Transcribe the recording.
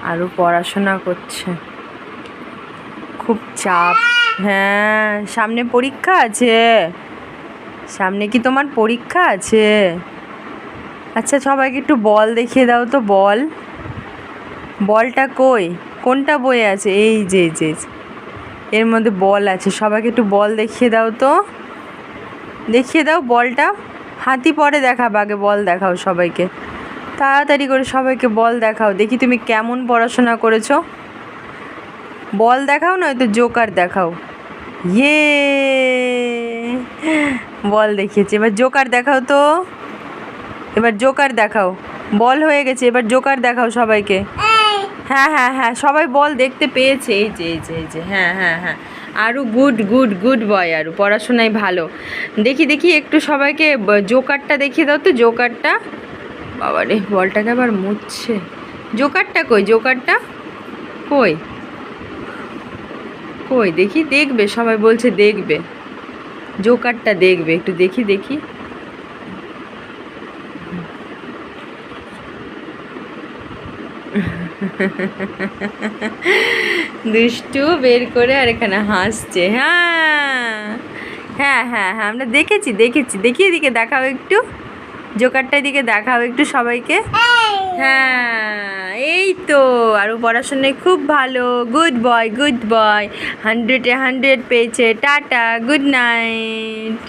আরও পড়াশোনা করছে, খুব চাপ। হ্যাঁ, সামনে পরীক্ষা আছে। সামনে কি তোমার পরীক্ষা আছে? আচ্ছা, সবাইকে একটু বল দেখিয়ে দাও তো। বলটা কই? কোনটা বই আছে? এই যে এর মধ্যে বল আছে। সবাইকে একটু বল দেখিয়ে দাও তো। দেখিয়ে দাও বলটা। হাতি পরে দেখাবো, আগে বল দেখাও সবাইকে। তাড়াতাড়ি করে সবাইকে বল দেখাও, দেখি তুমি কেমন পড়াশোনা করেছো। বল দেখাও, নয়তো জোকার দেখাও। ইয়ে, বল দেখিয়েছে। এবার জোকার দেখাও তো। এবার জোকার দেখাও। বল হয়ে গেছে, এবার জোকার দেখাও সবাইকে। হ্যাঁ হ্যাঁ হ্যাঁ, সবাই বল দেখতে পেয়েছে। এই যে হ্যাঁ হ্যাঁ হ্যাঁ, আরও গুড গুড গুড বয়, আরও পড়াশোনায় ভালো। দেখি একটু সবাইকে জোকারটা দেখিয়ে দাও তো, জোকারটা। বাবা রে, বলটাকে আবার মুছছে। জোকারটা কই? জোকারটা কই? কই দেখি, দেখবে সবাই বলছে দেখবে, জোকারটা দেখবে, একটু দেখি। দুষ্টু বের করে আর এখানে হাসছে। হ্যাঁ হ্যাঁ হ্যাঁ হ্যাঁ, আমরা দেখেছি। দেখি এদিকে দেখাও একটু, জোকারটা এদিকে দেখাও একটু সবাইকে। হ্যাঁ, এই তো, আরও পড়াশোনায় খুব ভালো। গুড বয় 100-এ 100 পেয়েছে। Tata, good night.